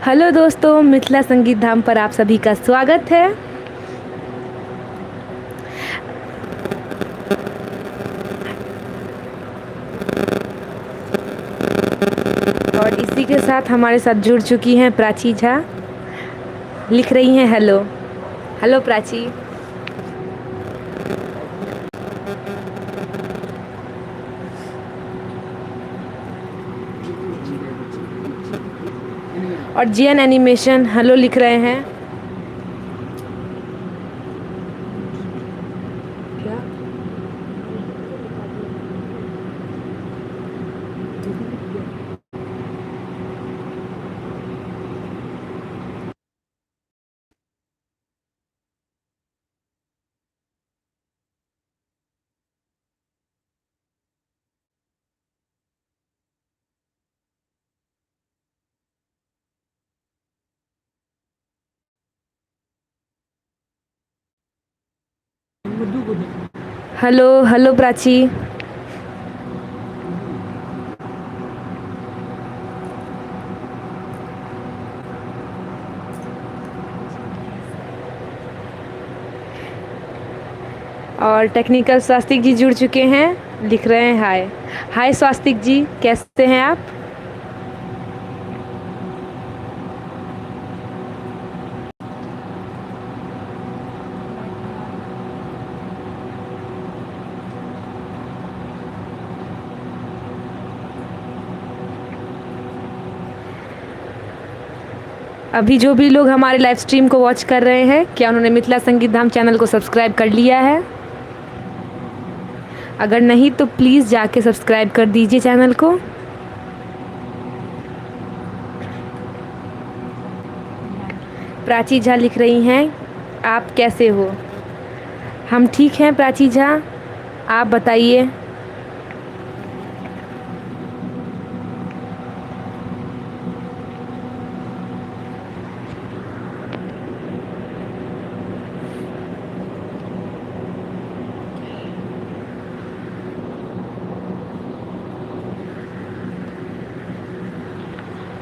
Hello दोस्तों, मिथिला संगीत धाम पर आप सभी का स्वागत है। और इसी के साथ हमारे साथ जुड़ चुकी हैं प्राची झा। लिख रही हैं हेलो। हेलो प्राची। और जीएन एनिमेशन हेलो लिख रहे हैं। क्या? Hello hello Prachi. और टेक्निकल स्वास्तिक जी जुड़ चुके हैं, लिख रहे हैं हाय। हाय स्वास्तिक जी, कैसे हैं आप? अभी जो भी लोग हमारे लाइव स्ट्रीम को वॉच कर रहे हैं, क्या उन्होंने मिथिला संगीत धाम चैनल को सब्सक्राइब कर लिया है? अगर नहीं तो प्लीज़ जाके सब्सक्राइब कर दीजिए चैनल को। प्राची झा लिख रही हैं, आप कैसे हो? हम ठीक हैं प्राची झा, आप बताइए।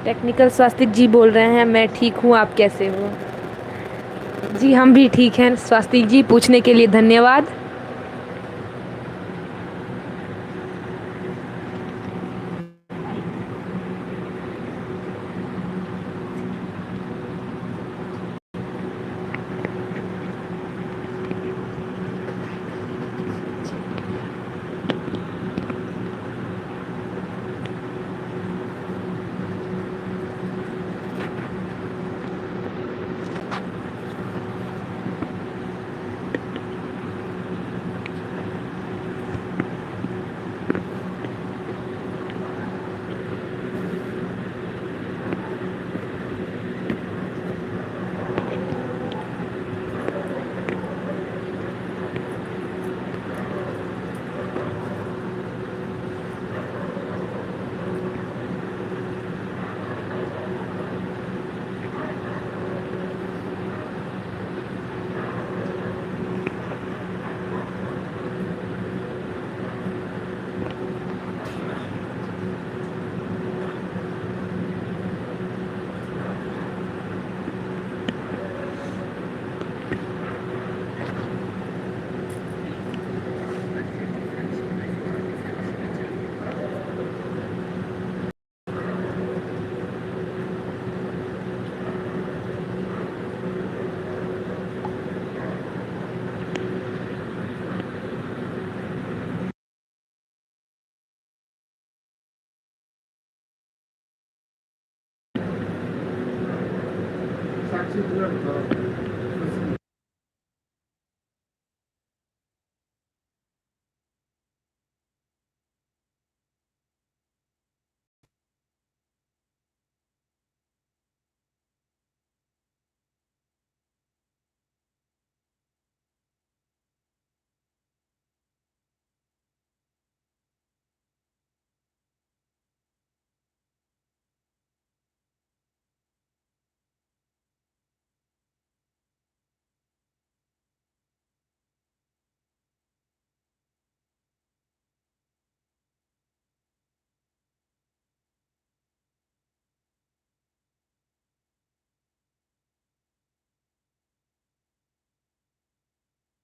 टेक्निकल स्वास्तिक जी बोल रहे हैं मैं ठीक हूँ, आप कैसे हो? जी हम भी ठीक हैं स्वास्तिक जी, पूछने के लिए धन्यवाद।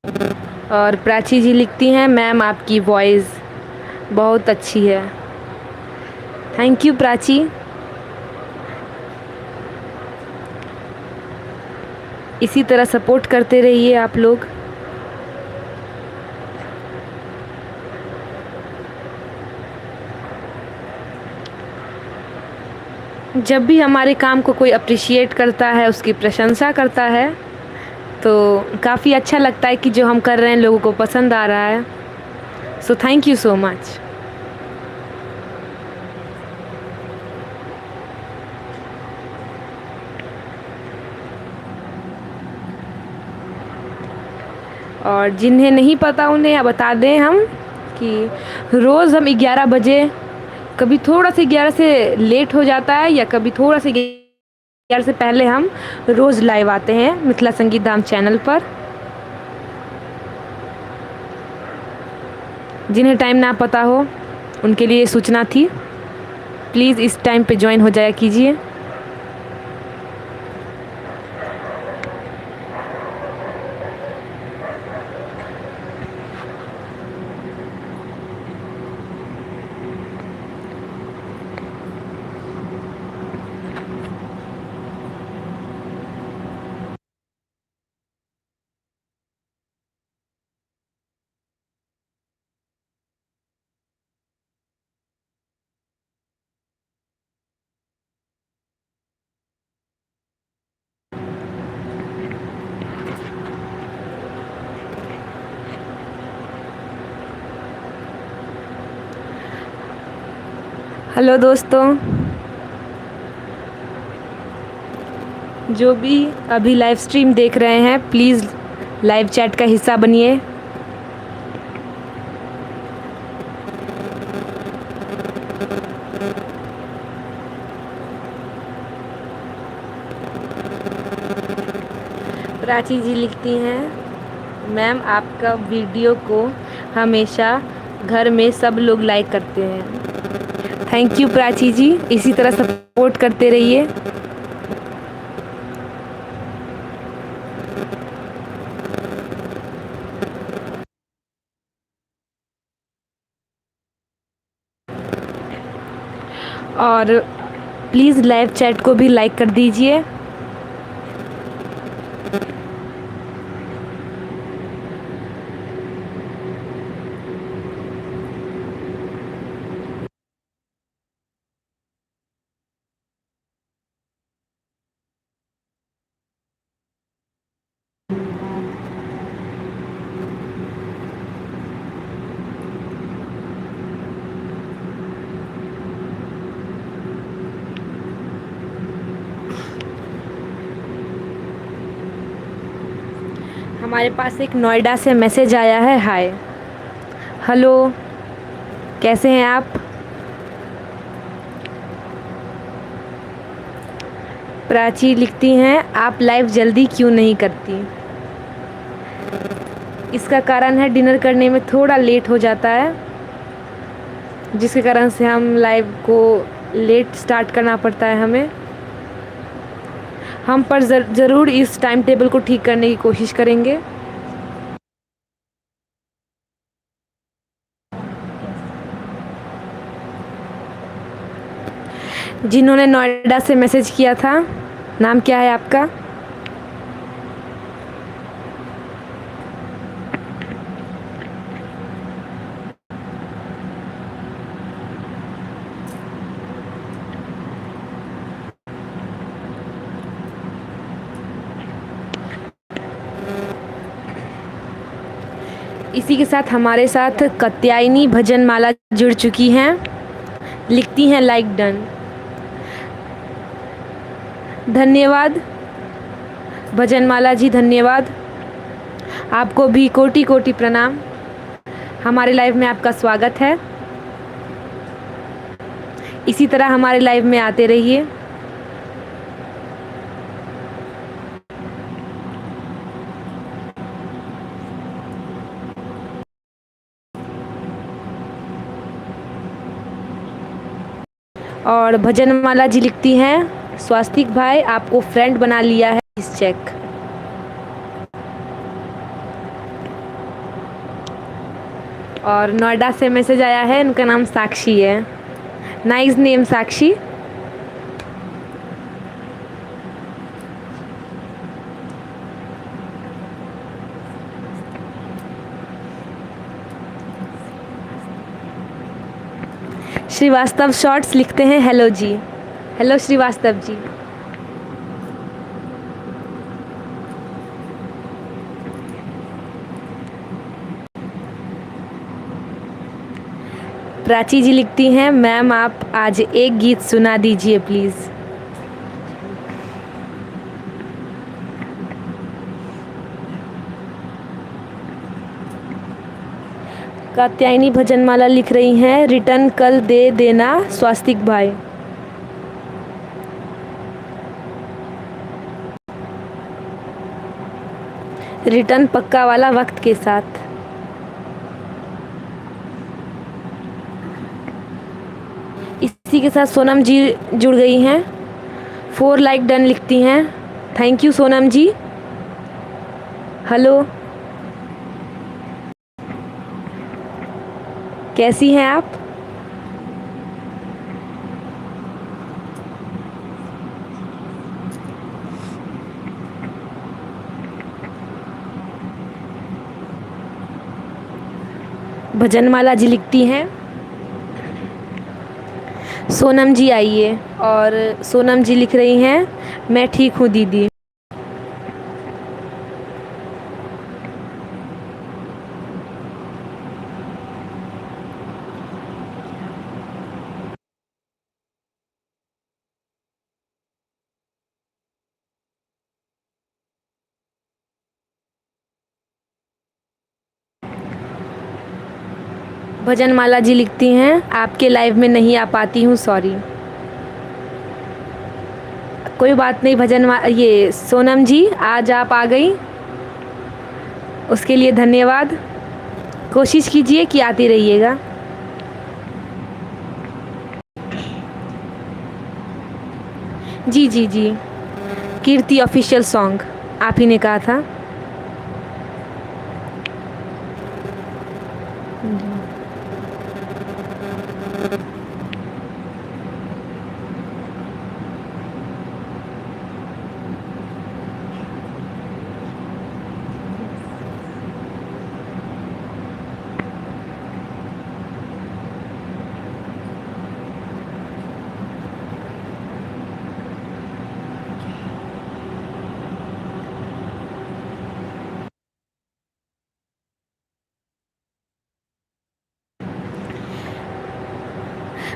और प्राची जी लिखती हैं, मैम आपकी वॉइस बहुत अच्छी है। Thank you Prachi. इसी तरह सपोर्ट करते रहिए आप लोग। जब भी हमारे काम को कोई अप्रिशिएट करता है, उसकी प्रशंसा करता है, तो काफ़ी अच्छा लगता है कि जो हम कर रहे हैं लोगों को पसंद आ रहा है। So thank you so much. और जिन्हें नहीं पता उन्हें बता दें हम कि रोज़ हम 11 बजे, कभी थोड़ा सा 11 से लेट हो जाता है या कभी थोड़ा सा 11 से पहले, हम रोज़ लाइव आते हैं मिथिला संगीत धाम चैनल पर। जिन्हें टाइम ना पता हो उनके लिए सूचना थी, प्लीज़ इस टाइम पे ज्वाइन हो जाया कीजिए। हेलो दोस्तों, जो भी अभी लाइव स्ट्रीम देख रहे हैं, प्लीज़ लाइव चैट का हिस्सा बनिए। प्राची जी लिखती हैं, मैम आपका वीडियो को हमेशा घर में सब लोग लाइक करते हैं। थैंक यू प्राची जी, इसी तरह सपोर्ट करते रहिए। और प्लीज़ लाइव चैट को भी लाइक कर दीजिए। हमारे पास एक नोएडा से मैसेज आया है। हाय, हेलो, कैसे हैं आप? प्राची लिखती हैं, आप लाइव जल्दी क्यों नहीं करती? इसका कारण है डिनर करने में थोड़ा लेट हो जाता है, जिसके कारण से हम लाइव को लेट स्टार्ट करना पड़ता है हमें। हम पर ज़रूर इस टाइम टेबल को ठीक करने की कोशिश करेंगे। जिन्होंने नोएडा से मैसेज किया था, नाम क्या है आपका? इसी के साथ हमारे साथ कात्यायनी भजनमाला जुड़ चुकी हैं, लिखती हैं लाइक डन। धन्यवाद भजनमाला जी, धन्यवाद। आपको भी कोटि कोटि प्रणाम। हमारे लाइव में आपका स्वागत है। इसी तरह हमारे लाइव में आते रहिए। और भजनमाला जी लिखती हैं, स्वास्तिक भाई आपको फ्रेंड बना लिया है, इस चेक। और नोएडा से मैसेज आया है, उनका नाम साक्षी है। नाइस नेम साक्षी। श्रीवास्तव शॉर्ट्स लिखते हैं हेलो जी। हेलो श्रीवास्तव जी। प्राची जी लिखती हैं मैम आप आज एक गीत सुना दीजिए प्लीज़। कात्यायनी भजनमाला लिख रही हैं रिटर्न कल दे देना स्वास्तिक भाई। रिटर्न पक्का वाला वक्त के साथ। इसी के साथ सोनम जी जुड़ गई हैं, 4 लाइक डन लिखती हैं। Thank you Sonam ji. Hello, कैसी हैं आप? भजनमाला जी लिखती हैं सोनम जी आइए, और सोनम जी लिख रही हैं मैं ठीक हूँ दीदी। भजनमाला जी लिखती हैं आपके लाइव में नहीं आ पाती हूँ सॉरी। कोई बात नहीं ये सोनम जी आज आप आ गई, उसके लिए धन्यवाद। कोशिश कीजिए कि आती रहिएगा। जी जी जी, कीर्ति ऑफिशियल सॉन्ग आप ही ने कहा था।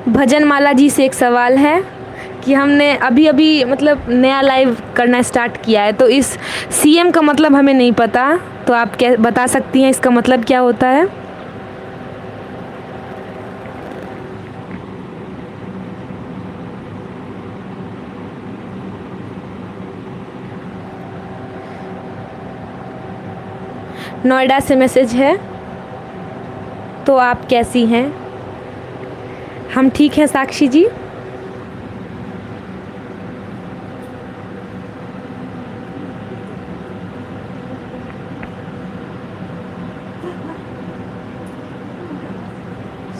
भजनमाला जी से एक सवाल है कि हमने अभी अभी मतलब नया लाइव करना स्टार्ट किया है, तो इस सीएम का मतलब हमें नहीं पता, तो आप क्या बता सकती हैं इसका मतलब क्या होता है? नोएडा से मैसेज है, तो आप कैसी हैं? हम ठीक हैं साक्षी जी।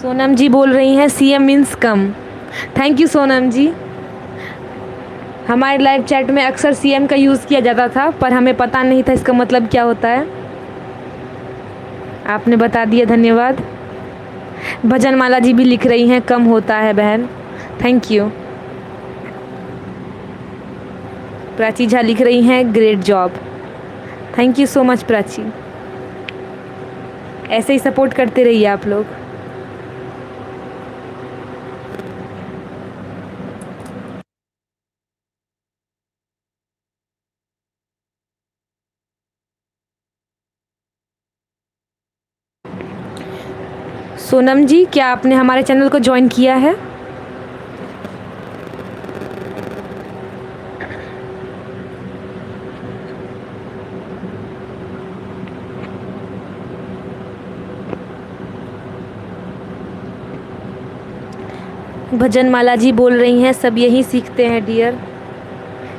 सोनम जी बोल रही हैं CM means come. Thank you Sonam ji. हमारे लाइव चैट में अक्सर सीएम का यूज़ किया जाता था, पर हमें पता नहीं था इसका मतलब क्या होता है। आपने बता दिया, धन्यवाद। भजनमाला जी भी लिख रही हैं कम होता है बहन, थैंक यू। प्राची झा लिख रही हैं great job, thank you so much Prachi. ऐसे ही सपोर्ट करते रहिए आप लोग। सोनम जी, क्या आपने हमारे चैनल को ज्वाइन किया है? भजनमाला जी बोल रही हैं सब यही सीखते हैं डियर।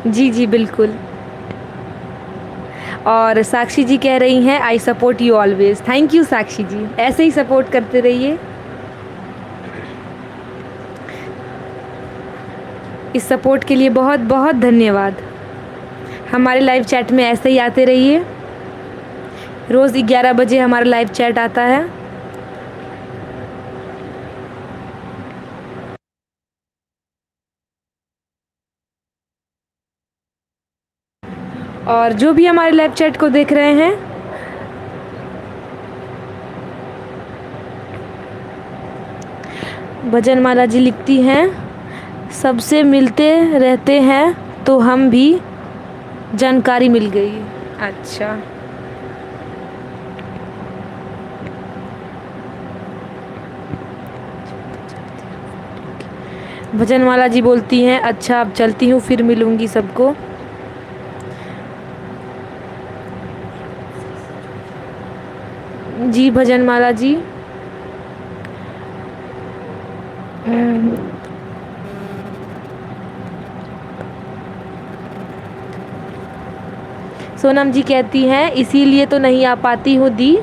जी जी बिल्कुल। और साक्षी जी कह रही हैं I support you always. Thank you Sakshi ji, ऐसे ही सपोर्ट करते रहिए। इस सपोर्ट के लिए बहुत बहुत धन्यवाद। हमारे लाइव चैट में ऐसे ही आते रहिए। रोज़ 11 बजे हमारा लाइव चैट आता है। और जो भी हमारे लाइव चैट को देख रहे हैं, भजनमाला जी लिखती हैं सबसे मिलते रहते हैं तो हम भी जानकारी मिल गई। अच्छा, भजनमाला जी बोलती हैं अच्छा अब चलती हूँ, फिर मिलूँगी सबको। जी भजनमाला जी, सोनम जी कहती हैं इसीलिए तो नहीं आ पाती हूँ दी,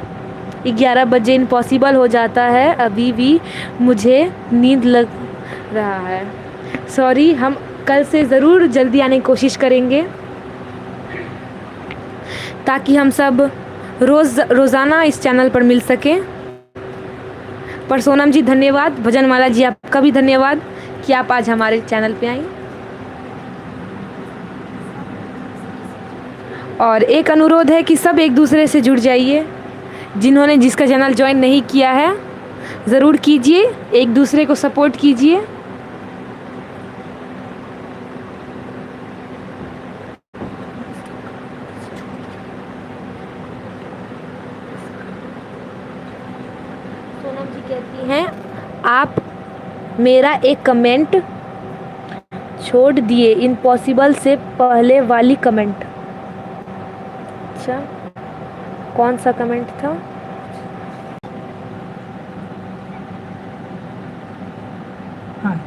11 बजे इम्पॉसिबल हो जाता है, अभी भी मुझे नींद लग रहा है। सॉरी, हम कल से ज़रूर जल्दी आने की कोशिश करेंगे ताकि हम सब रोज़ाना इस चैनल पर मिल सकें। पर सोनम जी धन्यवाद, भजनमाला जी आपका भी धन्यवाद कि आप आज हमारे चैनल पे आई। और एक अनुरोध है कि सब एक दूसरे से जुड़ जाइए। जिन्होंने जिसका चैनल ज्वाइन नहीं किया है ज़रूर कीजिए, एक दूसरे को सपोर्ट कीजिए। सोनम जी कहती हैं आप मेरा एक कमेंट छोड़ दिए, इम्पॉसिबल से पहले वाली कमेंट। अच्छा, कौन सा कमेंट था? हाँ,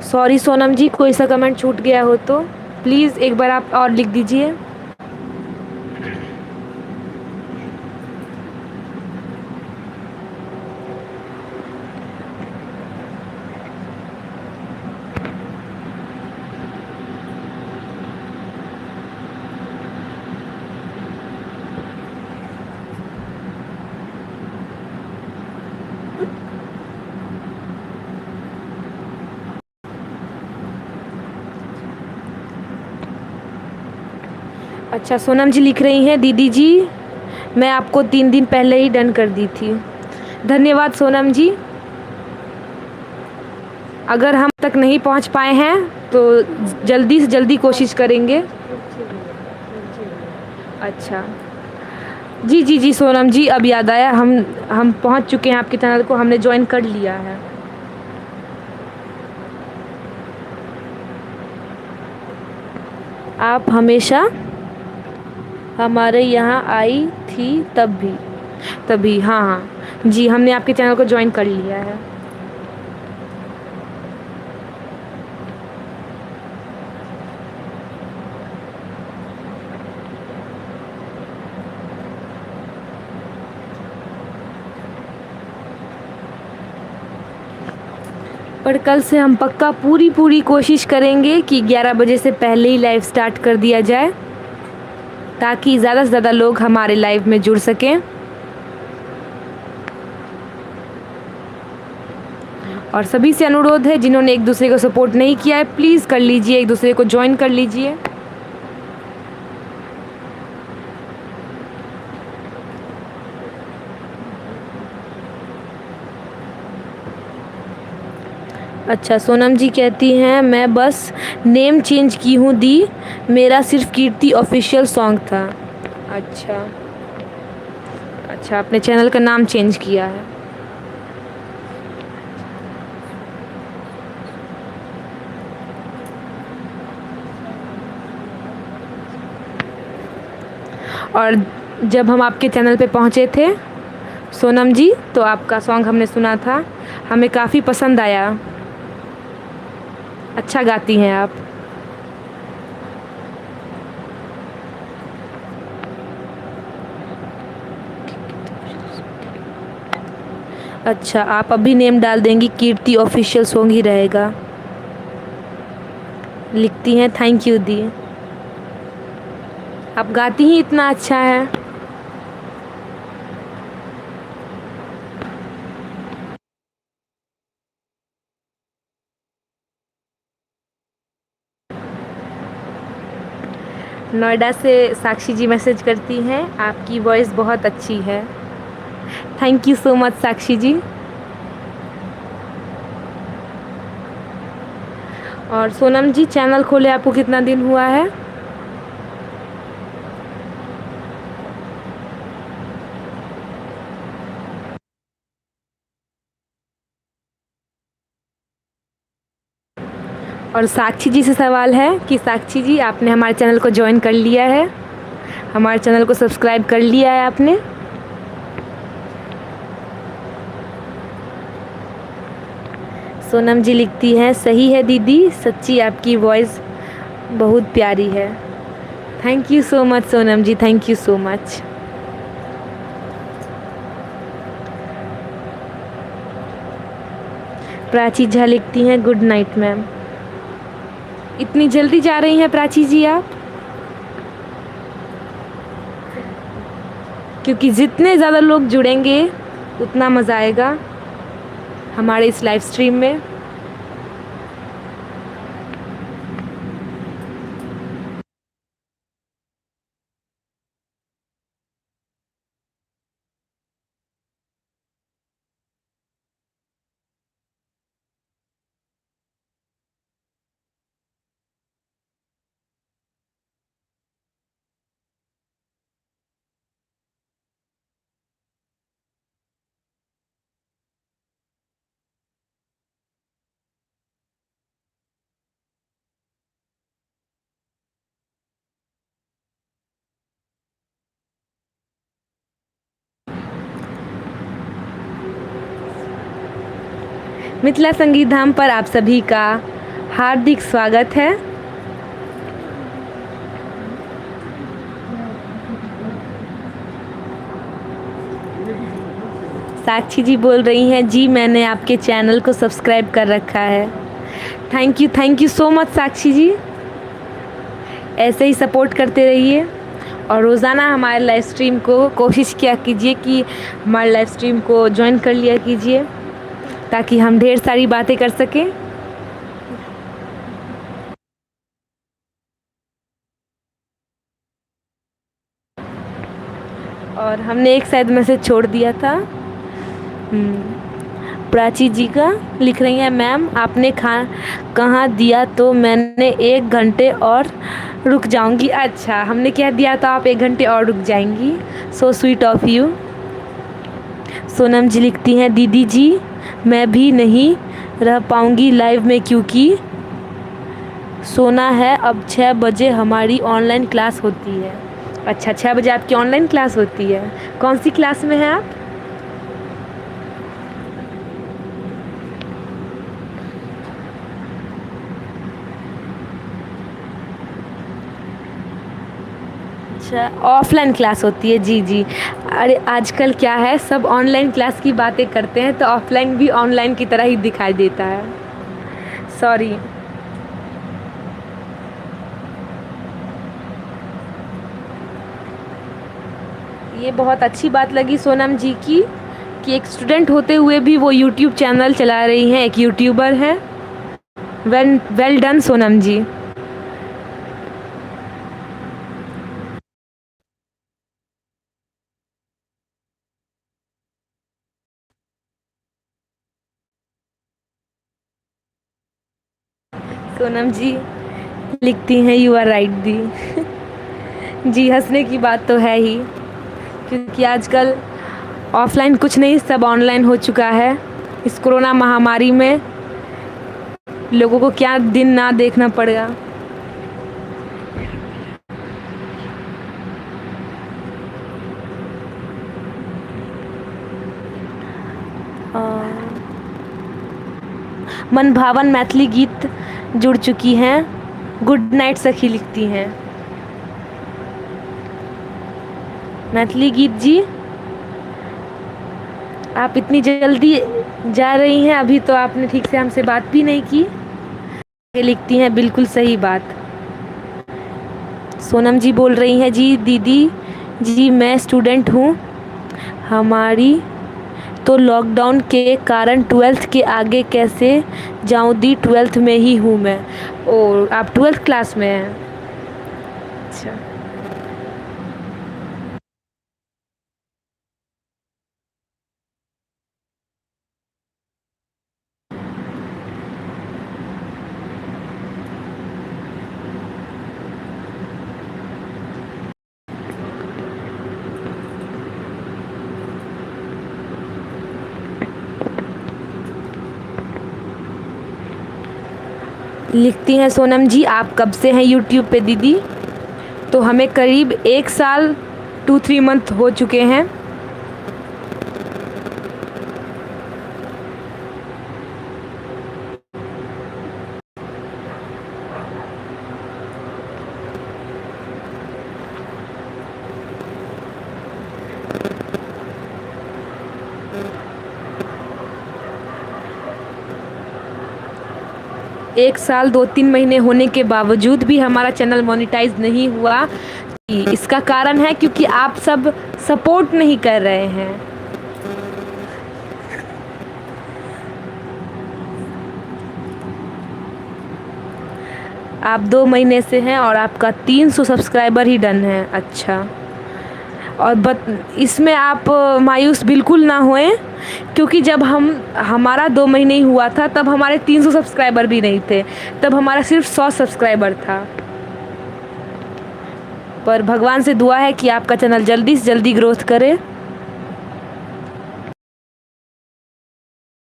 सॉरी सोनम जी, कोई सा कमेंट छूट गया हो तो प्लीज़ एक बार आप और लिख दीजिए। अच्छा, सोनम जी लिख रही हैं दीदी जी मैं आपको 3 दिन पहले ही डन कर दी थी। धन्यवाद सोनम जी। अगर हम तक नहीं पहुंच पाए हैं तो जल्दी से जल्दी कोशिश करेंगे। अच्छा, जी जी जी सोनम जी, अब याद आया, हम पहुंच चुके हैं आपके चैनल को, हमने ज्वाइन कर लिया है। आप हमेशा हमारे यहाँ आई थी तभी हाँ हाँ जी, हमने आपके चैनल को ज्वाइन कर लिया है। पर कल से हम पक्का पूरी कोशिश करेंगे कि 11 बजे से पहले ही लाइव स्टार्ट कर दिया जाए ताकि ज़्यादा से ज़्यादा लोग हमारे लाइव में जुड़ सकें। और सभी से अनुरोध है जिन्होंने एक दूसरे को सपोर्ट नहीं किया है प्लीज़ कर लीजिए, एक दूसरे को ज्वाइन कर लीजिए। अच्छा, सोनम जी कहती हैं मैं बस नेम चेंज की हूँ दी, मेरा सिर्फ कीर्ति ऑफिशियल सॉन्ग था। अच्छा अच्छा, अपने चैनल का नाम चेंज किया है। और जब हम आपके चैनल पे पहुँचे थे सोनम जी, तो आपका सॉन्ग हमने सुना था, हमें काफ़ी पसंद आया। अच्छा गाती हैं आप। अच्छा, आप अभी नेम डाल देंगी, कीर्ति ऑफिशियल सॉन्ग ही रहेगा। लिखती हैं थैंक यू दी। आप गाती ही इतना अच्छा है। नोएडा से साक्षी जी मैसेज करती हैं, आपकी वॉइस बहुत अच्छी है। Thank you so much Sakshi जी। और सोनम जी, चैनल खोले आपको कितना दिन हुआ है? और साक्षी जी से सवाल है कि साक्षी जी, आपने हमारे चैनल को ज्वाइन कर लिया है, हमारे चैनल को सब्सक्राइब कर लिया है आपने? सोनम जी लिखती हैं, सही है दीदी, सच्ची आपकी वॉइस बहुत प्यारी है। Thank you so much Sonam ji, thank you so much. Prachi Jha लिखती हैं, गुड नाइट मैम। इतनी जल्दी जा रही हैं प्राची जी आप? क्योंकि जितने ज़्यादा लोग जुड़ेंगे उतना मज़ा आएगा हमारे इस लाइव स्ट्रीम में। मिथिला संगीत धाम पर आप सभी का हार्दिक स्वागत है। साक्षी जी बोल रही हैं, जी मैंने आपके चैनल को सब्सक्राइब कर रखा है। Thank you so much Sakshi ji. ऐसे ही सपोर्ट करते रहिए और रोज़ाना हमारे लाइव स्ट्रीम को कोशिश किया कीजिए कि हमारे लाइव स्ट्रीम को ज्वाइन कर लिया कीजिए, ताकि हम ढेर सारी बातें कर सकें। और हमने एक शायद मैसेज छोड़ दिया था। प्राची जी का लिख रही हैं, मैम आपने कहाँ दिया तो मैंने 1 घंटे और रुक जाऊंगी। अच्छा, हमने क्या दिया तो आप 1 घंटे और रुक जाएंगी। So sweet of you. Sonam ji लिखती हैं, दीदी जी मैं भी नहीं रह पाऊंगी लाइव में क्योंकि सोना है, अब 6 बजे हमारी ऑनलाइन क्लास होती है। अच्छा, 6 बजे आपकी ऑनलाइन क्लास होती है। कौन सी क्लास में हैं आप? अच्छा, ऑफलाइन क्लास होती है। जी जी, अरे आजकल क्या है, सब ऑनलाइन क्लास की बातें करते हैं तो ऑफलाइन भी ऑनलाइन की तरह ही दिखाई देता है। सॉरी। ये बहुत अच्छी बात लगी सोनम जी की कि एक स्टूडेंट होते हुए भी वो यूट्यूब चैनल चला रही हैं, एक यूट्यूबर है। वेल डन सोनम जी। सोनम जी लिखती हैं, यू आर राइट दी। जी, हंसने की बात तो है ही, क्योंकि आजकल ऑफलाइन कुछ नहीं, सब ऑनलाइन हो चुका है। इस कोरोना महामारी में लोगों को क्या दिन ना देखना पड़ेगा। मन भावन मैथिली गीत जुड़ चुकी हैं। गुड नाइट सखी लिखती हैं मैथिली गीत जी। आप इतनी जल्दी जा रही हैं, अभी तो आपने ठीक से हमसे बात भी नहीं की। ये लिखती हैं बिल्कुल सही बात। सोनम जी बोल रही हैं जी दीदी जी मैं स्टूडेंट हूँ, हमारी तो लॉकडाउन के कारण 12th के आगे कैसे जाऊँ दी 12th में ही हूँ मैं। और आप 12th क्लास में हैं? अच्छा। लिखती हैं सोनम जी आप कब से हैं यूट्यूब पे दीदी? तो हमें करीब 1 साल 2-3 मंथ हो चुके हैं। एक साल 2-3 महीने होने के बावजूद भी हमारा चैनल मोनेटाइज नहीं हुआ। इसका कारण है क्योंकि आप सब सपोर्ट नहीं कर रहे हैं। आप 2 महीने से हैं और आपका 300 सब्सक्राइबर ही डन है। अच्छा। और इसमें आप मायूस बिल्कुल ना होएं, क्योंकि जब हमारा 2 महीने ही हुआ था तब हमारे 300 सब्सक्राइबर भी नहीं थे, तब हमारा सिर्फ 100 सब्सक्राइबर था। पर भगवान से दुआ है कि आपका चैनल जल्दी से जल्दी ग्रोथ करे।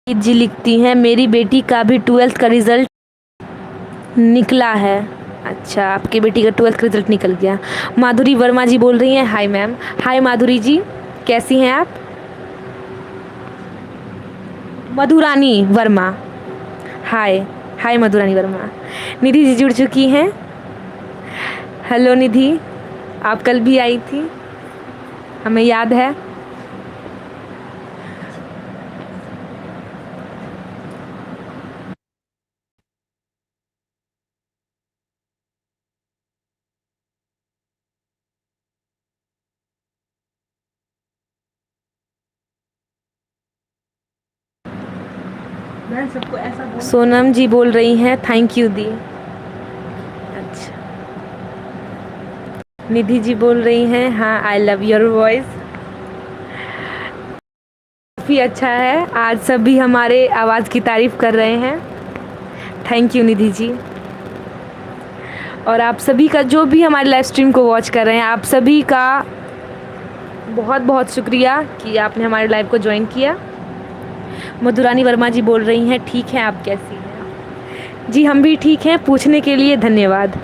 जी लिखती हैं मेरी बेटी का भी 12th का रिज़ल्ट निकला है। अच्छा, आपकी बेटी का 12th का रिजल्ट निकल गया। माधुरी वर्मा जी बोल रही हैं हाय मैम। हाय माधुरी जी, कैसी हैं आप? मधुरानी वर्मा, हाय। हाय मधुरानी वर्मा। निधि जी जुड़ चुकी हैं। हेलो निधि, आप कल भी आई थी, हमें याद है। सबको ऐसा सोनम जी बोल रही हैं थैंक यू दी। अच्छा। निधि जी बोल रही हैं हाँ आई लव योर वॉइस। काफ़ी अच्छा है, आज सभी हमारे आवाज़ की तारीफ़ कर रहे हैं। Thank you Nidhi ji. और आप सभी का जो भी हमारे लाइव स्ट्रीम को वॉच कर रहे हैं, आप सभी का बहुत बहुत शुक्रिया कि आपने हमारे लाइव को ज्वाइन किया। मधुरानी वर्मा जी बोल रही हैं ठीक है, आप कैसी हैं? जी हम भी ठीक हैं, पूछने के लिए धन्यवाद।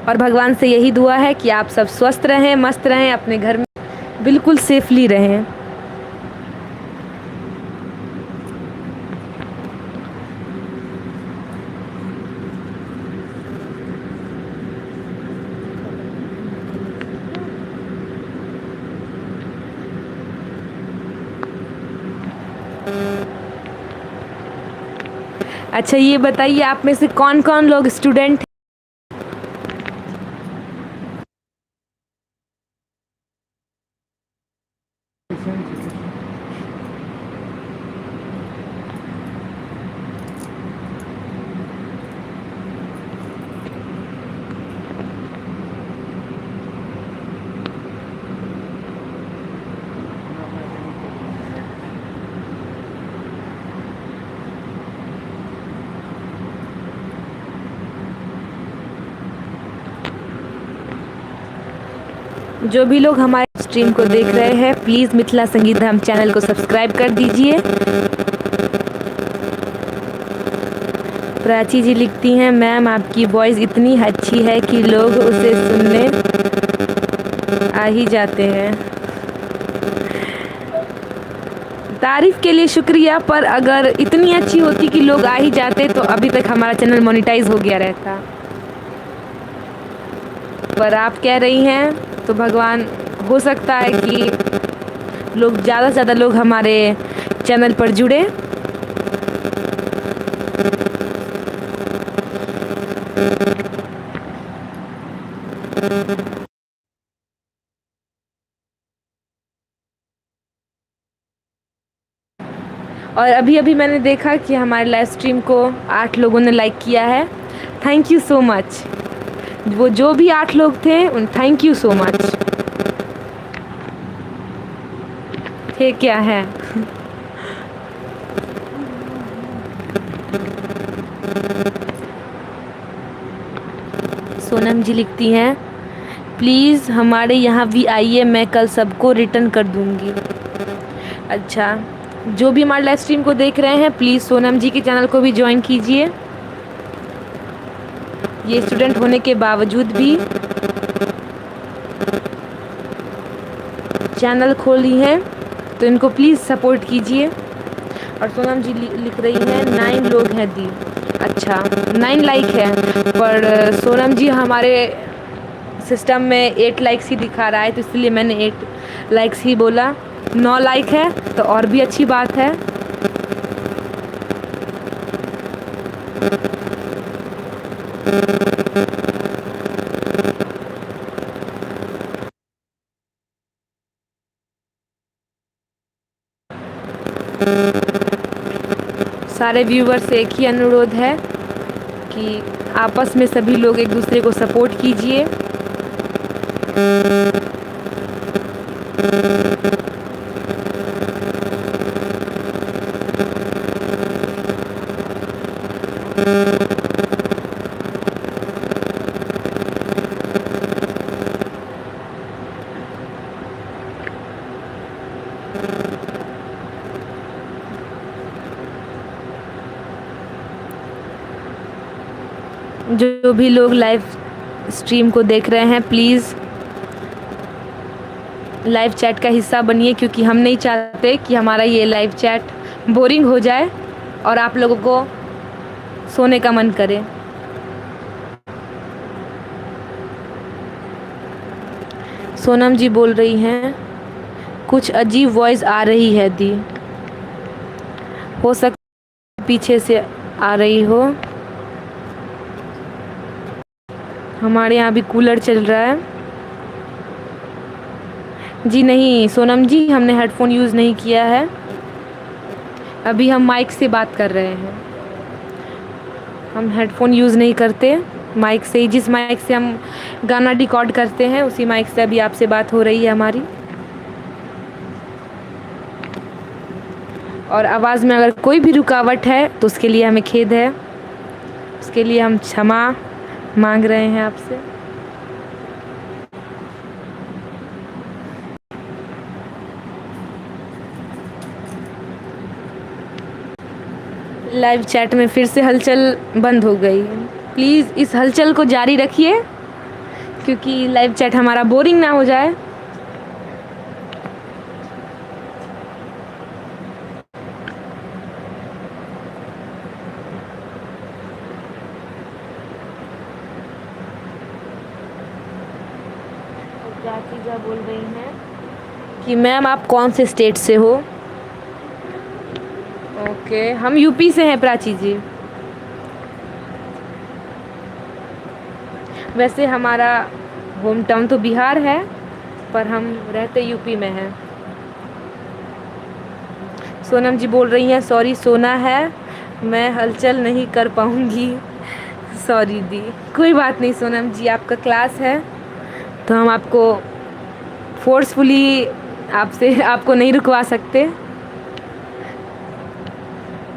और भगवान से यही दुआ है कि आप सब स्वस्थ रहें, मस्त रहें, अपने घर में बिल्कुल सेफली रहें। अच्छा ये बताइए आप में से कौन कौन लोग स्टूडेंट? जो भी लोग हमारे स्ट्रीम को देख रहे हैं प्लीज़ मिथिला संगीत धाम चैनल को सब्सक्राइब कर दीजिए। प्राची जी लिखती हैं मैम आपकी वॉइस इतनी अच्छी है कि लोग उसे सुनने आ ही जाते हैं। तारीफ़ के लिए शुक्रिया, पर अगर इतनी अच्छी होती कि लोग आ ही जाते तो अभी तक हमारा चैनल मोनेटाइज हो गया रहता। पर आप कह रही हैं तो भगवान, हो सकता है कि लोग ज़्यादा से ज़्यादा लोग हमारे चैनल पर जुड़े। और अभी अभी मैंने देखा कि हमारे लाइव स्ट्रीम को 8 लोगों ने लाइक किया है। Thank you so much. वो जो भी 8 लोग थे उन थैंक यू सो मच। थे क्या है। सोनम जी लिखती हैं, प्लीज़ हमारे यहाँ भी आइए, मैं कल सबको रिटर्न कर दूँगी। अच्छा, जो भी हमारे लाइव स्ट्रीम को देख रहे हैं प्लीज़ सोनम जी के चैनल को भी ज्वाइन कीजिए। ये स्टूडेंट होने के बावजूद भी चैनल खोली हैं, तो इनको प्लीज़ सपोर्ट कीजिए। और सोनम जी लिख रही हैं 9 लोग हैं दी। अच्छा, 9 लाइक है, पर सोनम जी हमारे सिस्टम में 8 लाइक्स ही दिखा रहा है, तो इसलिए मैंने 8 लाइक्स ही बोला। 9 लाइक है तो और भी अच्छी बात है। सारे व्यूवर्स से एक ही अनुरोध है कि आपस में सभी लोग एक दूसरे को सपोर्ट कीजिए। जो भी लोग लाइव स्ट्रीम को देख रहे हैं प्लीज़ लाइव चैट का हिस्सा बनिए, क्योंकि हम नहीं चाहते कि हमारा ये लाइव चैट बोरिंग हो जाए और आप लोगों को सोने का मन करे। सोनम जी बोल रही हैं, कुछ अजीब वॉइस आ रही है दी। हो सकता है पीछे से आ रही हो। हमारे यहाँ भी कूलर चल रहा है। जी नहीं सोनम जी, हमने हेडफोन यूज़ नहीं किया है, अभी हम माइक से बात कर रहे हैं। हम हेडफोन यूज़ नहीं करते, माइक से ही, जिस माइक से हम गाना रिकॉर्ड करते हैं उसी माइक से अभी आपसे बात हो रही है हमारी। और आवाज़ में अगर कोई भी रुकावट है तो उसके लिए हमें खेद है, उसके लिए हम क्षमा मांग रहे हैं आपसे। लाइव चैट में फिर से हलचल बंद हो गई। प्लीज़ इस हलचल को जारी रखिए, क्योंकि लाइव चैट हमारा बोरिंग ना हो जाए। क्या चीज़ा बोल रही हैं कि मैम आप कौन से स्टेट से हो। ओके, हम यूपी से हैं प्राची जी। वैसे हमारा होम टाउन तो बिहार है, पर हम रहते यूपी में हैं। सोनम जी बोल रही हैं सॉरी सोना है, मैं हलचल नहीं कर पाऊँगी। सॉरी दी, कोई बात नहीं सोनम जी, आपका क्लास है तो हम आपको फोर्सफुली आपको नहीं रुकवा सकते।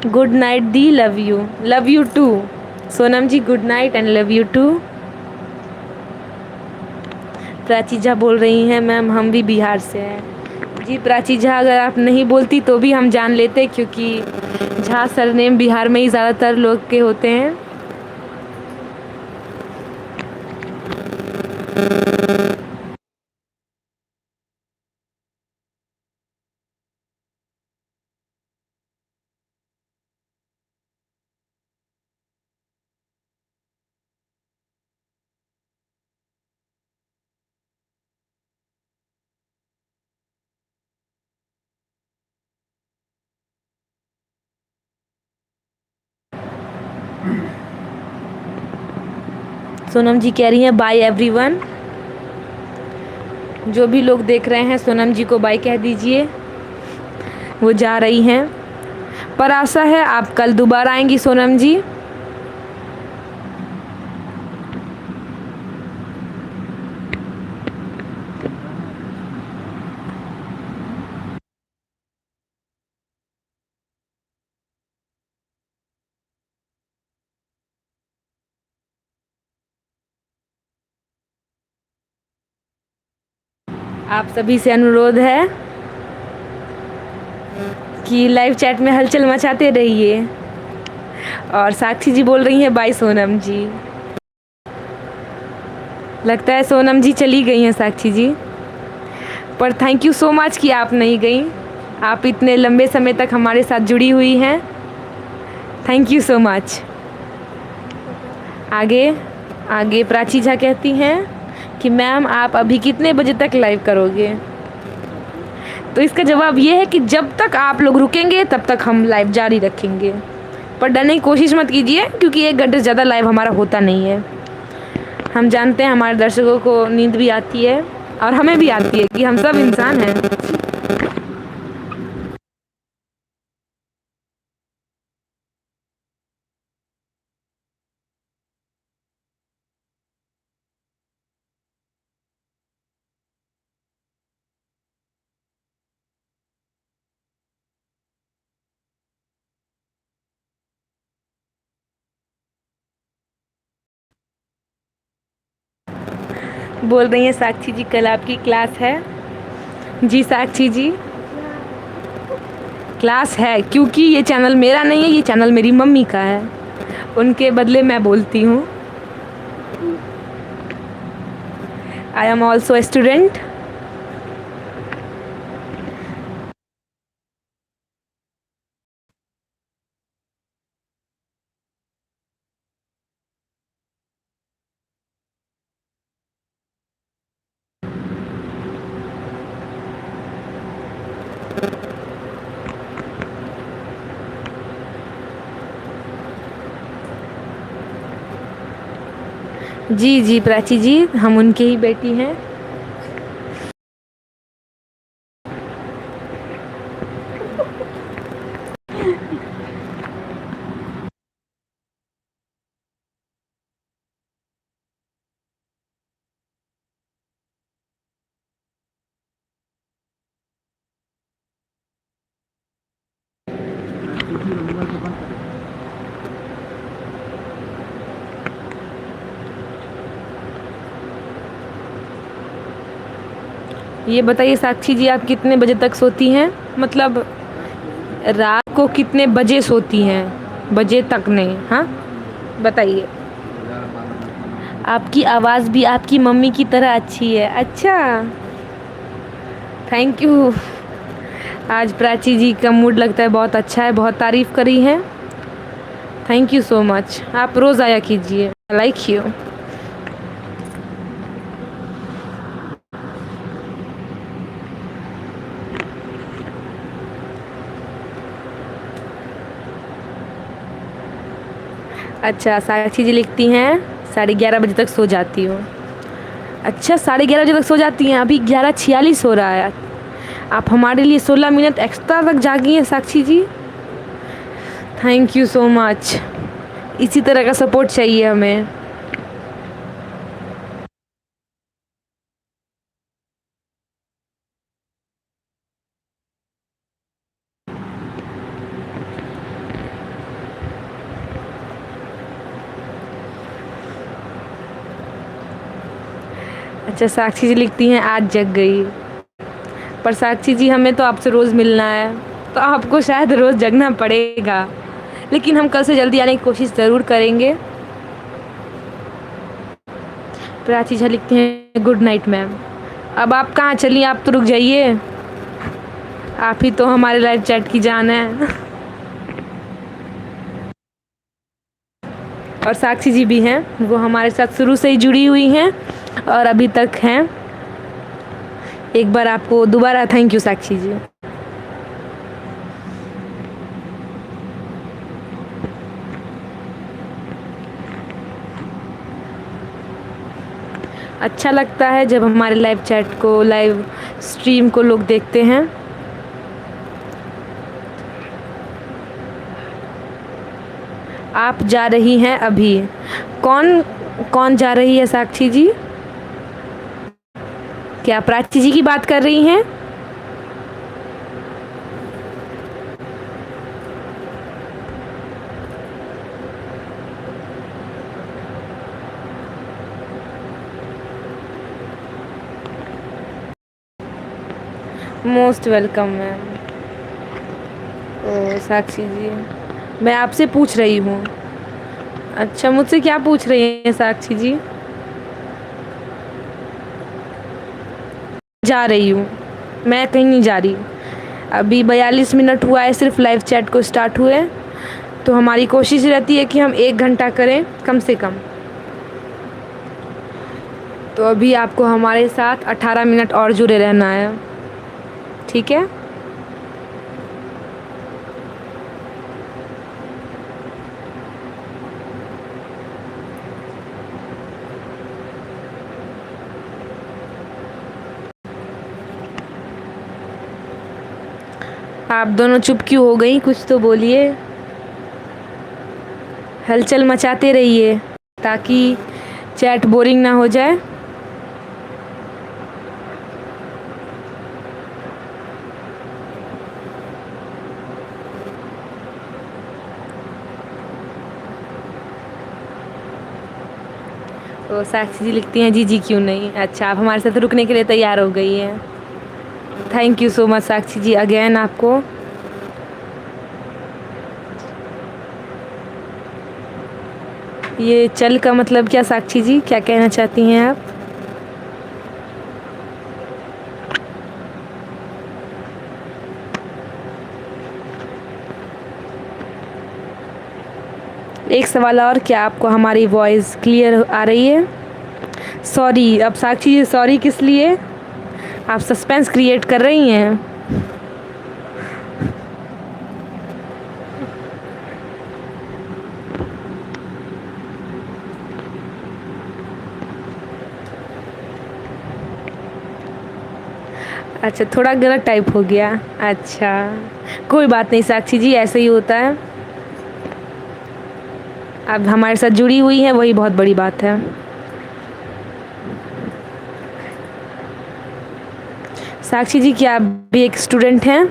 गुड नाइट दी, love you too. Sonam ji good night and love you too. Prachi Jha बोल रही हैं मैम हम भी बिहार से हैं। जी प्राची झा, अगर आप नहीं बोलती तो भी हम जान लेते, क्योंकि झा सरनेम बिहार में ही ज़्यादातर लोग के होते हैं। सोनम जी कह रही हैं बाय एवरीवन। जो भी लोग देख रहे हैं सोनम जी को बाय कह दीजिए, वो जा रही हैं। पर आशा है आप कल दोबारा आएंगी सोनम जी। आप सभी से अनुरोध है कि लाइव चैट में हलचल मचाते रहिए। और साक्षी जी बोल रही हैं बाय सोनम जी। लगता है सोनम जी चली गई हैं साक्षी जी, पर थैंक यू सो मच कि आप नहीं गई। आप इतने लंबे समय तक हमारे साथ जुड़ी हुई हैं। Thank you so much. आगे आगे प्राची झा कहती हैं कि मैम आप अभी कितने बजे तक लाइव करोगे। तो इसका जवाब ये है कि जब तक आप लोग रुकेंगे तब तक हम लाइव जारी रखेंगे। पर डरने की कोशिश मत कीजिए, क्योंकि 1 घंटे से ज़्यादा लाइव हमारा होता नहीं है। हम जानते हैं हमारे दर्शकों को नींद भी आती है और हमें भी आती है कि हम सब इंसान हैं। बोल रही हैं साक्षी जी कल आपकी क्लास है। जी साक्षी जी क्लास है, क्योंकि ये चैनल मेरा नहीं है, ये चैनल मेरी मम्मी का है। उनके बदले मैं बोलती हूँ। I am also a student. जी जी प्राची जी, हम उनके ही बेटी हैं। ये बताइए साक्षी जी आप कितने बजे तक सोती हैं, मतलब रात को कितने बजे सोती हैं? बजे तक नहीं, हाँ बताइए। आपकी आवाज़ भी आपकी मम्मी की तरह अच्छी है। अच्छा, थैंक यू। आज प्राची जी का मूड लगता है बहुत अच्छा है, बहुत तारीफ़ करी है। Thank you so much. आप रोज़ आया कीजिए। Like you. अच्छा, साक्षी जी लिखती हैं 11:30 बजे तक सो जाती हूँ। अच्छा, 11:30 बजे तक सो जाती हैं। अभी 11:46 हो रहा है। आप हमारे लिए 16 मिनट एक्स्ट्रा तक जागी हैं Sakshi ji. Thank you so much. इसी तरह का सपोर्ट चाहिए हमें। अच्छा, साक्षी जी लिखती हैं आज जग गई। पर साक्षी जी हमें तो आपसे रोज़ मिलना है, तो आपको शायद रोज़ जगना पड़ेगा, लेकिन हम कल से जल्दी आने की कोशिश ज़रूर करेंगे। प्राची झा लिखती हैं गुड नाइट मैम। अब आप कहाँ चली, आप तो रुक जाइए। आप ही तो हमारे लाइव चैट की जान है। और साक्षी जी भी हैं, वो हमारे साथ शुरू से ही जुड़ी हुई हैं और अभी तक हैं। एक बार आपको दोबारा थैंक यू साक्षी जी। अच्छा लगता है जब हमारे लाइव चैट को, लाइव स्ट्रीम को लोग देखते हैं। आप जा रही हैं अभी? कौन कौन जा रही है साक्षी जी? क्या प्राची जी की बात कर रही हैं? Most welcome ma'am. ओ साक्षी जी, मैं आपसे पूछ रही हूँ। अच्छा, मुझसे क्या पूछ रही हैं साक्षी जी? जा रही हूँ, मैं कहीं नहीं जा रही। अभी 42 मिनट हुआ है सिर्फ लाइव चैट को स्टार्ट हुए, तो हमारी कोशिश रहती है कि हम 1 घंटा करें कम से कम। तो अभी आपको हमारे साथ 18 मिनट और जुड़े रहना है, ठीक है? आप दोनों चुप क्यों हो गई? कुछ तो बोलिए, हलचल मचाते रहिए ताकि चैट बोरिंग ना हो जाए। तो साक्षी जी लिखती हैं जी जी क्यों नहीं। अच्छा, आप हमारे साथ रुकने के लिए तैयार हो गई हैं। Thank you so much Sakshi ji again आपको। ये चल का मतलब क्या साक्षी जी, क्या कहना चाहती हैं आप? एक सवाल और, क्या आपको हमारी वॉइस क्लियर आ रही है? सॉरी, अब साक्षी जी सॉरी किस लिए? आप सस्पेंस क्रिएट कर रही हैं। अच्छा, थोड़ा गलत टाइप हो गया। अच्छा, कोई बात नहीं साक्षी जी, ऐसे ही होता है। अब हमारे साथ जुड़ी हुई हैं, वही बहुत बड़ी बात है। साक्षी जी, क्या आप भी एक स्टूडेंट हैं?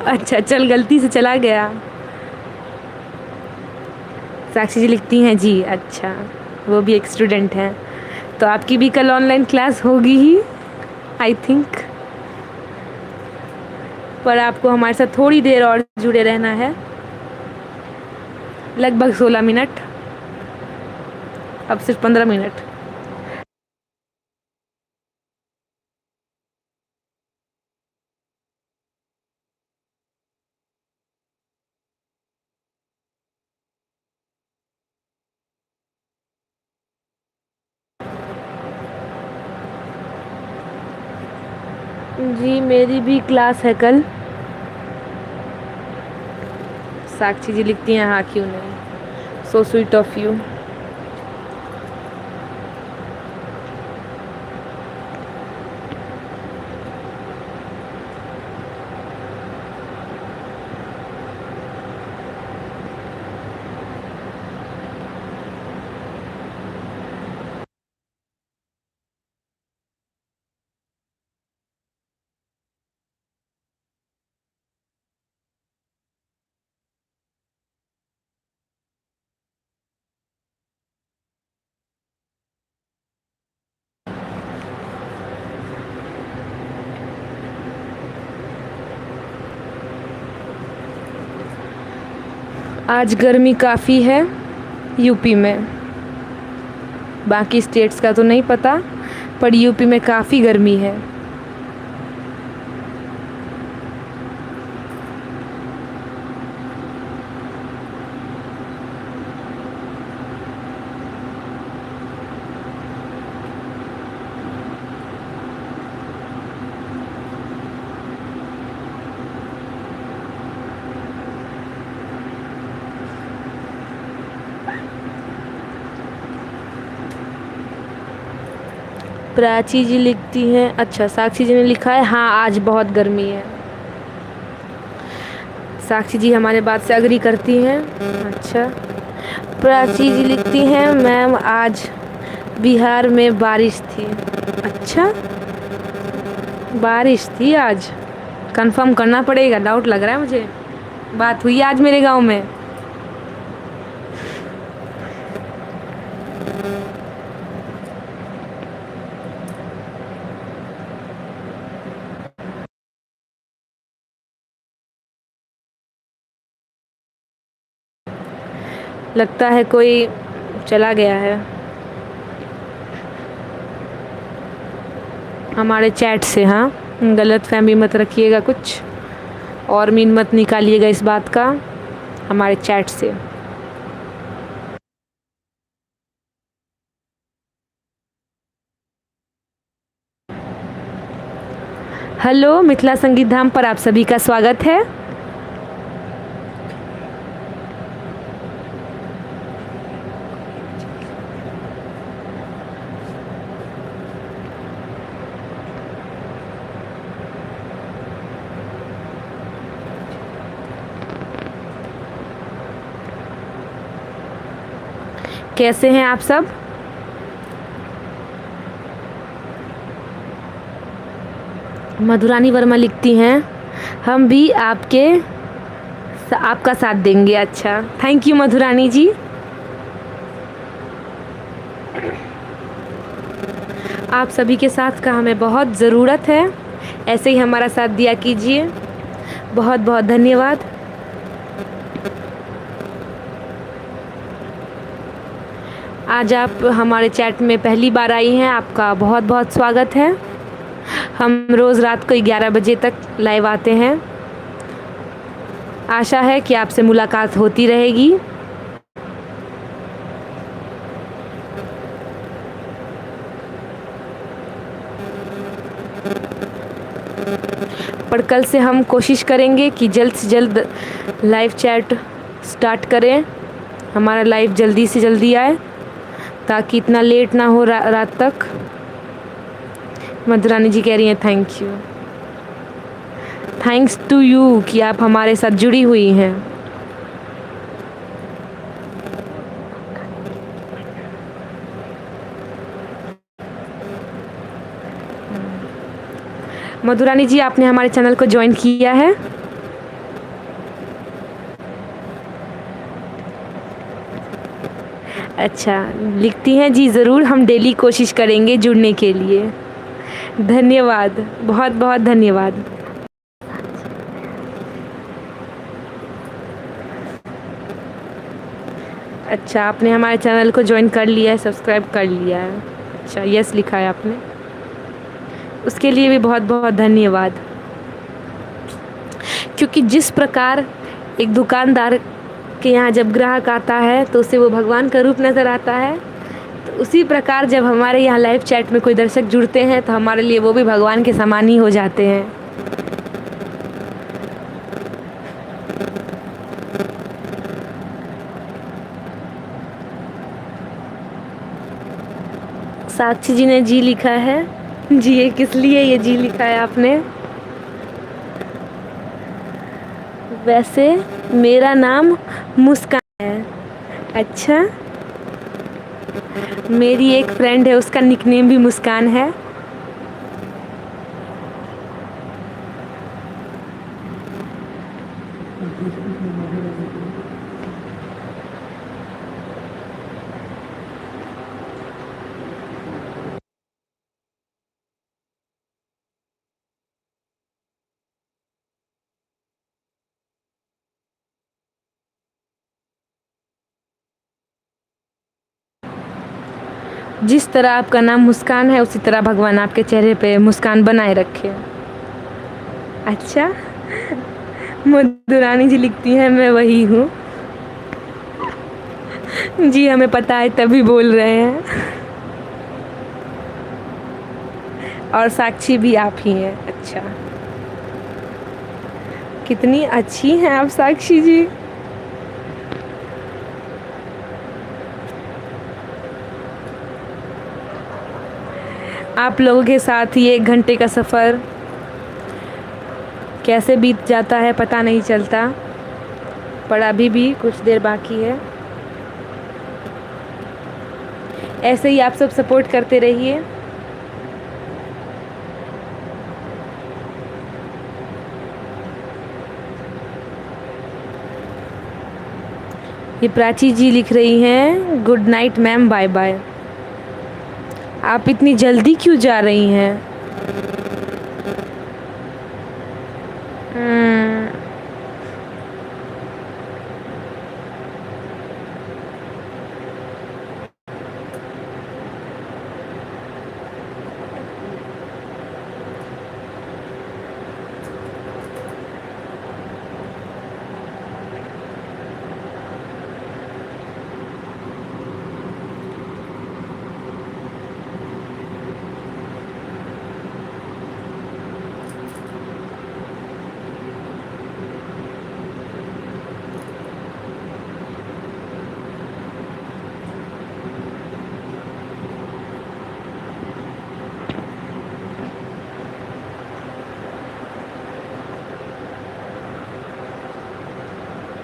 अच्छा, चल गलती से चला गया। साक्षी जी लिखती हैं जी, अच्छा वो भी एक स्टूडेंट हैं, तो आपकी भी कल ऑनलाइन क्लास होगी ही आई थिंक, पर आपको हमारे साथ थोड़ी देर और जुड़े रहना है, लगभग 16 मिनट, अब सिर्फ 15 मिनट। जी मेरी भी क्लास है कल। साक्षी जी लिखती हैं हाँ क्यों नहीं, सो स्वीट ऑफ यू। आज गर्मी काफ़ी है यूपी में, बाकी स्टेट्स का तो नहीं पता, पर यूपी में काफ़ी गर्मी है। प्राची जी लिखती हैं, अच्छा साक्षी जी ने लिखा है हाँ आज बहुत गर्मी है। साक्षी जी हमारे बात से अग्री करती हैं। अच्छा, प्राची जी लिखती हैं मैम आज बिहार में बारिश थी। अच्छा, बारिश थी आज, कंफर्म करना पड़ेगा, डाउट लग रहा है मुझे। बात हुई आज मेरे गांव में। लगता है कोई चला गया है हमारे चैट से। हाँ, गलत फहमी मत रखिएगा कुछ और मीन मत निकालिएगा इस बात का हमारे चैट से। हेलो, मिथिला संगीत धाम पर आप सभी का स्वागत है। कैसे हैं आप सब? मधुरानी वर्मा लिखती हैं हम भी आपका साथ देंगे। अच्छा, थैंक यू मधुरानी जी। आप सभी के साथ का हमें बहुत ज़रूरत है, ऐसे ही हमारा साथ दिया कीजिए। बहुत बहुत धन्यवाद। आज आप हमारे चैट में पहली बार आई हैं, आपका बहुत बहुत स्वागत है। हम रोज़ रात को 11 बजे तक लाइव आते हैं। आशा है कि आपसे मुलाकात होती रहेगी। पर कल से हम कोशिश करेंगे कि जल्द से जल्द लाइव चैट स्टार्ट करें, हमारा लाइव जल्दी से जल्दी आए ताकि इतना लेट ना हो रात तक। मधुरानी जी कह रही हैं thank you. Thanks to you कि आप हमारे साथ जुड़ी हुई हैं। मधुरानी जी, आपने हमारे चैनल को ज्वाइन किया है? अच्छा, लिखती हैं जी ज़रूर, हम डेली कोशिश करेंगे जुड़ने के लिए। धन्यवाद, बहुत बहुत धन्यवाद। अच्छा, आपने हमारे चैनल को ज्वाइन कर लिया है, सब्सक्राइब कर लिया है। अच्छा, यस लिखा है आपने, उसके लिए भी बहुत बहुत धन्यवाद। क्योंकि जिस प्रकार एक दुकानदार के यहाँ जब ग्राहक आता है तो उसे वो भगवान का रूप नज़र आता है, तो उसी प्रकार जब हमारे यहाँ लाइव चैट में कोई दर्शक जुड़ते हैं तो हमारे लिए वो भी भगवान के समान ही हो जाते हैं। साक्षी जी ने जी लिखा है। जी, ये किस लिए ये जी लिखा है आपने? वैसे मेरा नाम मुस्कान है। अच्छा, मेरी एक फ्रेंड है, उसका निकनेम भी मुस्कान है। जिस तरह आपका नाम मुस्कान है उसी तरह भगवान आपके चेहरे पे मुस्कान बनाए रखे। अच्छा, मधुरानी जी लिखती हैं मैं वही हूँ। जी, हमें पता है तभी बोल रहे हैं। और साक्षी भी आप ही हैं। अच्छा, कितनी अच्छी हैं आप साक्षी जी। आप लोगों के साथ ये 1 घंटे का सफ़र कैसे बीत जाता है पता नहीं चलता, पर अभी भी कुछ देर बाकी है। ऐसे ही आप सब सपोर्ट करते रहिए। ये प्राची जी लिख रही हैं, good night ma'am, bye bye. आप इतनी जल्दी क्यों जा रही हैं? हम्म,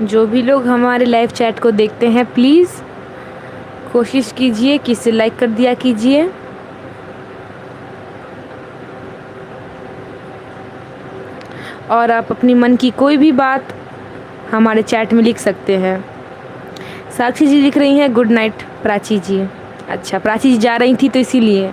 जो भी लोग हमारे लाइव चैट को देखते हैं प्लीज़ कोशिश कीजिए कि इसे लाइक कर दिया कीजिए। और आप अपनी मन की कोई भी बात हमारे चैट में लिख सकते हैं। साक्षी जी लिख रही हैं, गुड नाइट प्राची जी। अच्छा, प्राची जी जा रही थी तो इसीलिए।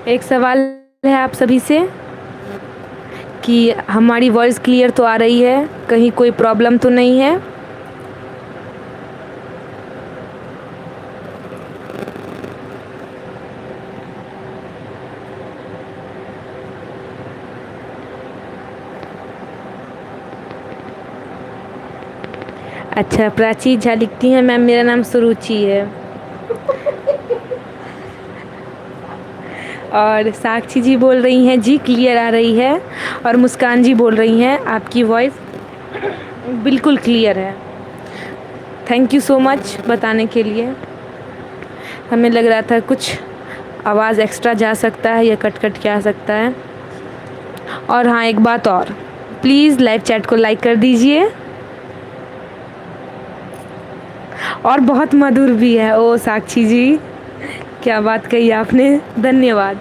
एक सवाल है आप सभी से कि हमारी वॉइस क्लियर तो आ रही है, कहीं कोई प्रॉब्लम तो नहीं है? अच्छा, प्राची झा लिखती हैं, मैम मेरा नाम सुरुचि है। और साक्षी जी बोल रही हैं, जी क्लियर आ रही है। और मुस्कान जी बोल रही हैं, आपकी वॉइस बिल्कुल क्लियर है। थैंक यू सो मच बताने के लिए। हमें लग रहा था कुछ आवाज़ एक्स्ट्रा जा सकता है या कट कट के आ सकता है। और हाँ, एक बात और, प्लीज़ लाइव चैट को लाइक कर दीजिए। और बहुत मधुर भी है। ओ साक्षी जी, क्या बात कही आपने, धन्यवाद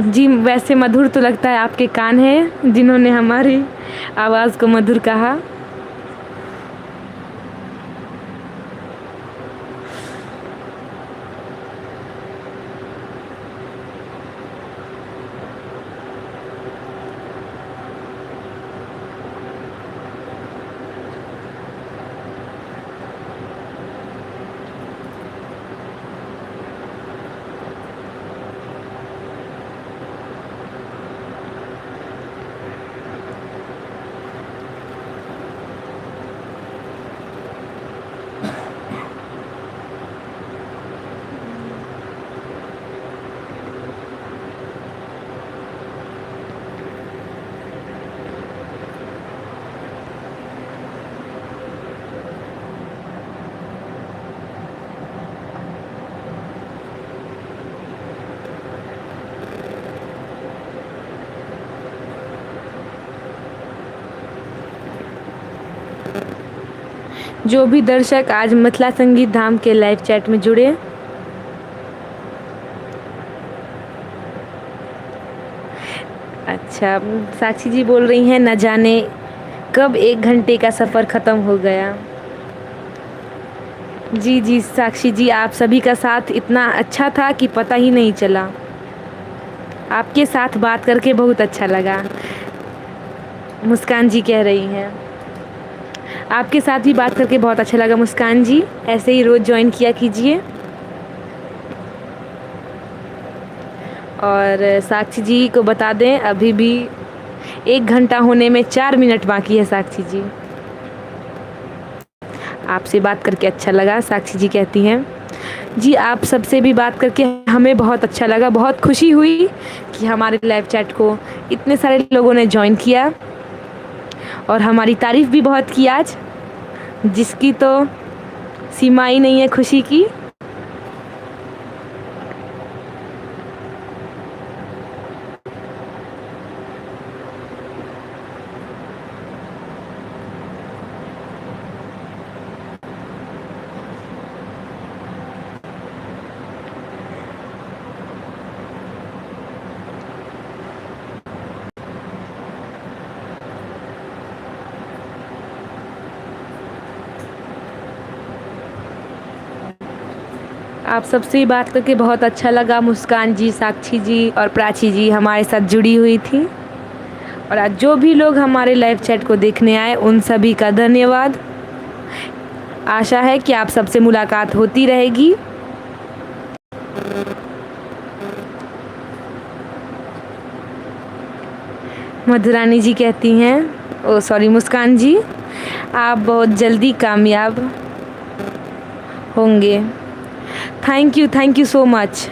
जी। वैसे मधुर तो लगता है आपके कान हैं जिन्होंने हमारी आवाज़ को मधुर कहा। जो भी दर्शक आज मिथिला संगीत धाम के लाइव चैट में जुड़े, अच्छा, साक्षी जी बोल रही हैं, न जाने कब 1 घंटे का सफ़र ख़त्म हो गया। जी जी साक्षी जी, आप सभी का साथ इतना अच्छा था कि पता ही नहीं चला। आपके साथ बात करके बहुत अच्छा लगा, मुस्कान जी कह रही हैं। आपके साथ भी बात करके बहुत अच्छा लगा मुस्कान जी, ऐसे ही रोज़ ज्वाइन किया कीजिए। और साक्षी जी को बता दें, अभी भी 1 घंटा होने में 4 मिनट बाकी है साक्षी जी। आपसे बात करके अच्छा लगा। साक्षी जी कहती हैं जी आप सबसे भी बात करके हमें बहुत अच्छा लगा, बहुत खुशी हुई कि हमारे लाइव चैट को इतने सारे लोगों ने ज्वाइन किया और हमारी तारीफ़ भी बहुत की आज, जिसकी तो सीमा ही नहीं है खुशी की। आप सबसे ही बात करके बहुत अच्छा लगा। मुस्कान जी, साक्षी जी और प्राची जी हमारे साथ जुड़ी हुई थी और आज जो भी लोग हमारे लाइव चैट को देखने आए उन सभी का धन्यवाद। आशा है कि आप सबसे मुलाकात होती रहेगी। मधुरानी जी कहती हैं, ओ सॉरी मुस्कान जी, आप बहुत जल्दी कामयाब होंगे। Thank you so much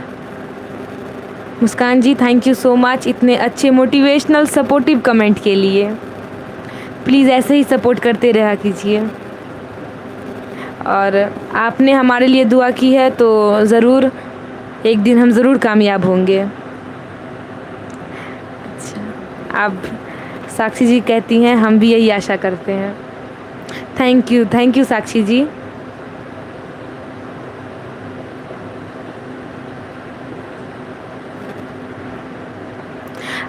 Muskan ji, thank you so much इतने अच्छे मोटिवेशनल सपोर्टिव कमेंट के लिए। प्लीज़ ऐसे ही सपोर्ट करते रहा कीजिए और आपने हमारे लिए दुआ की है तो ज़रूर एक दिन हम ज़रूर कामयाब होंगे। अच्छा, अब साक्षी जी कहती हैं हम भी यही आशा करते हैं। थैंक यू साक्षी जी।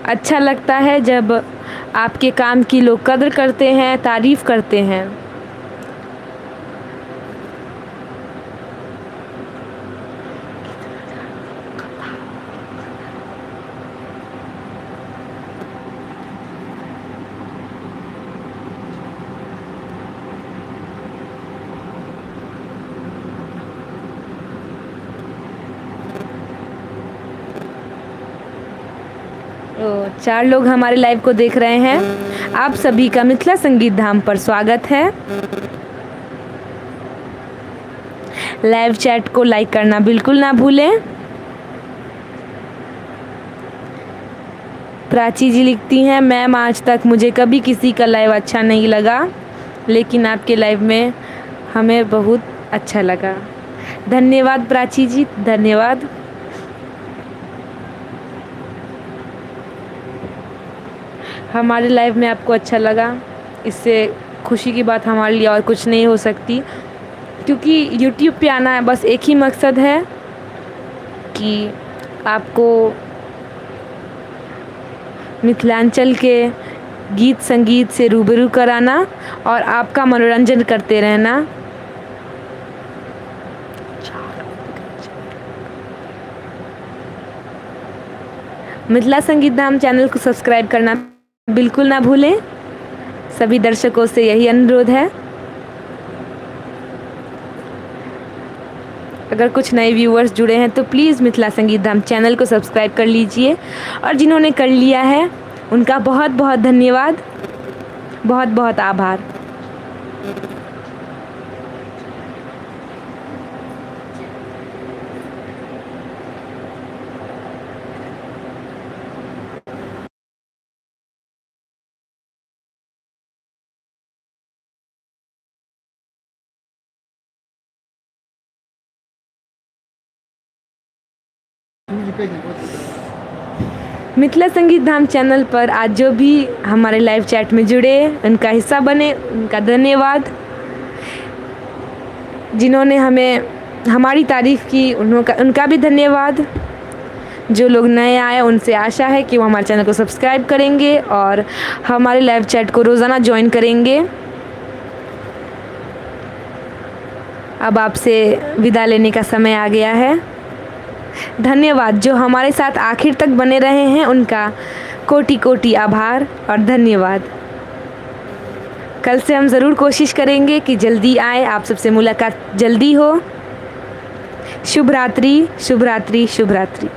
अच्छा लगता है जब आपके काम की लोग कदर करते हैं, तारीफ़ करते हैं। तो 4 लोग हमारे लाइव को देख रहे हैं। आप सभी का मिथिला संगीत धाम पर स्वागत है। लाइव चैट को लाइक करना बिल्कुल ना भूलें। प्राची जी लिखती हैं मैम आज तक मुझे कभी किसी का लाइव अच्छा नहीं लगा, लेकिन आपके लाइव में हमें बहुत अच्छा लगा। धन्यवाद प्राची जी, धन्यवाद। हमारे लाइव में आपको अच्छा लगा, इससे खुशी की बात हमारे लिए और कुछ नहीं हो सकती, क्योंकि YouTube पे आना है बस एक ही मकसद है कि आपको मिथिलांचल के गीत संगीत से रूबरू कराना और आपका मनोरंजन करते रहना। मिथिला संगीत धाम चैनल को सब्सक्राइब करना बिल्कुल ना भूलें। सभी दर्शकों से यही अनुरोध है। अगर कुछ नए व्यूअर्स जुड़े हैं तो प्लीज़ मिथिला संगीत धाम चैनल को सब्सक्राइब कर लीजिए और जिन्होंने कर लिया है उनका बहुत बहुत धन्यवाद, बहुत बहुत आभार। मिथिला संगीत धाम चैनल पर आज जो भी हमारे लाइव चैट में जुड़े, उनका हिस्सा बने, उनका धन्यवाद। जिन्होंने हमें हमारी तारीफ़ की उनका भी धन्यवाद। जो लोग नए आए उनसे आशा है कि वो हमारे चैनल को सब्सक्राइब करेंगे और हमारे लाइव चैट को रोज़ाना ज्वाइन करेंगे। अब आपसे विदा लेने का समय आ गया है। धन्यवाद। जो हमारे साथ आखिर तक बने रहे हैं उनका कोटि कोटि आभार और धन्यवाद। कल से हम ज़रूर कोशिश करेंगे कि जल्दी आए, आप सबसे मुलाकात जल्दी हो। शुभ रात्रि, शुभ रात्रि, शुभ रात्रि।